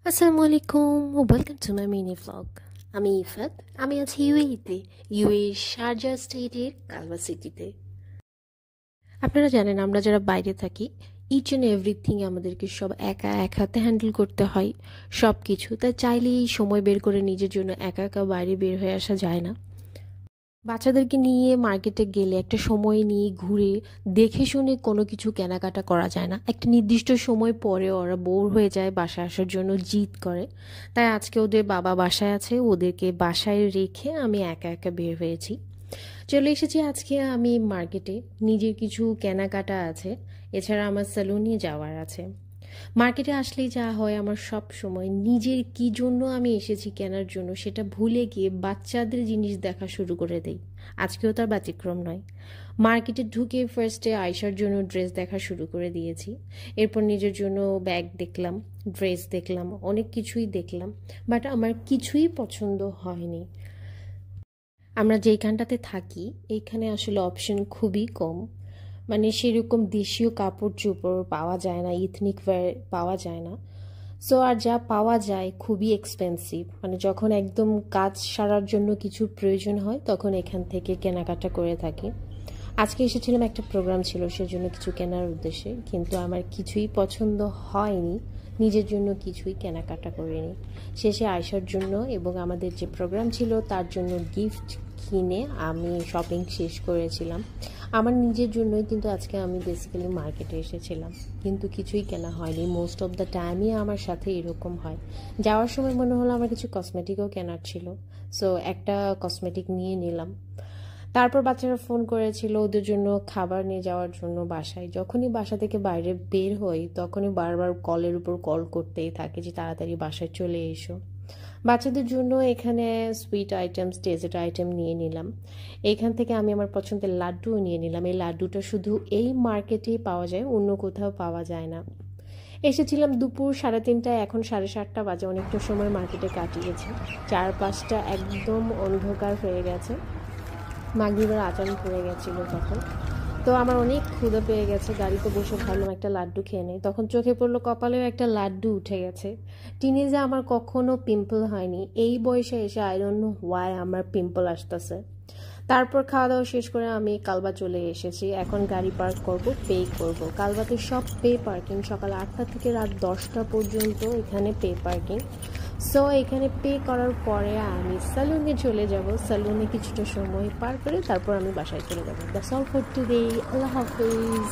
আসসালামু আলাইকুম, welcome to my mini vlog. আমি ইফাত। আমি আছি ইউএইতে, ইউএই শারজা স্টেটের কালবা সিটিতে। আপনারা জানেন, আমরা যারা বাইরে থাকি, ইচ অ্যান্ড এভরিথিং আমাদেরকে সব একা এক হাতে হ্যান্ডেল করতে হয়, সব কিছু। তাই চাইলেই সময় বের করে নিজের জন্য একা একা বাইরে বের হয়ে আসা যায় না। বাচ্চাদেরকে নিয়ে মার্কেটে গেলে একটা সময় নিয়ে ঘুরে দেখে শুনে কোনো কিছু কেনাকাটা করা যায় না। একটা নির্দিষ্ট সময় পরে ওরা বোর হয়ে যায়, বাসায় আসার জন্য জিদ করে। তাই আজকে ওদের বাবা বাসায় আছে, ওদেরকে বাসায় রেখে আমি একা একা বের হয়েছি। চলে এসেছি আজকে আমি মার্কেটে। নিজের কিছু কেনাকাটা আছে, এছাড়া আমার সেলুনে যাওয়ার আছে। মার্কেটে আসলেই যা হয়, আমার সব সময় নিজের কি জন্য আমি এসেছি কেনার জন্য সেটা ভুলে গিয়ে বাচ্চাদের জিনিস দেখা শুরু করে দেই। আজকেও তার ব্যতিক্রম নয়। মার্কেটে ঢুকে ফার্স্টে আয়শার জন্য ড্রেস দেখা শুরু করে দিয়েছি। এরপর নিজের জন্য ব্যাগ দেখলাম, ড্রেস দেখলাম, অনেক কিছুই দেখলাম, বাট আমার কিছুই পছন্দ হয়নি। আমরা যেইখানটাতে থাকি এইখানে আসলে অপশন খুবই কম, মানে সেরকম দেশীয় কাপড় চোপড় পাওয়া যায় না, ইথনিক ওয়্যার পাওয়া যায় না। সো আর যা পাওয়া যায় খুবই এক্সপেন্সিভ। মানে যখন একদম কাজ সারার জন্য কিছু প্রয়োজন হয় তখন এখান থেকে কেনাকাটা করে থাকি। আজকে এসেছিলাম, একটা প্রোগ্রাম ছিল, সেজন্য কিছু কেনার উদ্দেশ্যে, কিন্তু আমার কিছুই পছন্দ হয়নি। নিজের জন্য কিছুই কেনাকাটা করিনি। শেষে আয়শার জন্য এবং আমাদের যে প্রোগ্রাম ছিল তার জন্য গিফট কিনে আমি শপিং শেষ করেছিলাম। আমার নিজের জন্যই কিন্তু আজকে আমি বেসিক্যালি মার্কেটে এসেছিলাম, কিন্তু কিছুই কেনা হয়নি। মোস্ট অফ দ্য টাইমই আমার সাথে এরকম হয়। যাওয়ার সময় মনে হলো আমার কিছু কসমেটিকও কেনার ছিল, সো একটা কসমেটিক নিয়ে নিলাম। তারপর বাচ্চারা ফোন করেছিল ওদের জন্য খাবার নিয়ে যাওয়ার জন্য বাসায়। যখনই বাসা থেকে বাইরে বের হই তখনই বারবার কলের উপর কল করতেই থাকে যে তাড়াতাড়ি বাসায় চলে এসো। বাচ্চাদের জন্য এখানে সুইট আইটেমস, ডেজার্ট আইটেম নিয়ে নিলাম। এখান থেকে আমি আমার পছন্দের লাড্ডুও নিয়ে নিলাম। এই লাড্ডুটা শুধু এই মার্কেটেই পাওয়া যায়, অন্য কোথাও পাওয়া যায় না। এসেছিলাম দুপুর 3:30টায়, এখন 7:30 বাজে। অনেকটা সময় মার্কেটে কাটিয়েছে, চারপাশটা একদম অন্ধকার হয়ে গেছে। মাগরিবের আজান পড়ে গেছিল তখন। তো আমার অনেক ক্ষুধা পেয়ে গেছে, গাড়িতে বসে ভাবলাম একটা লাড্ডু খেয়ে নেই। তখন চোখে পড়লো কপালেও একটা লাড্ডু উঠে গেছে। টিনেজে আমার কখনো পিম্পল হয়নি, এই বয়সে এসে আই ডোন্ট নো হোয়াই আমার পিম্পল আসতেছে। তারপর খাওয়া দাওয়া শেষ করে আমি কালবা চলে এসেছি। এখন গাড়ি পার্ক করব, পে করব। কালবাতে সব পে পার্কিং, সকাল 8টা থেকে রাত 10টা পর্যন্ত এখানে পে পার্কিং। সো এখানে পে করার পরে আমি সেলুনে চলে যাব। সেলুনে কিছুটা সময় পার করে তারপর আমি বাসায় চলে যাব। That's all for today. Allah Hafiz.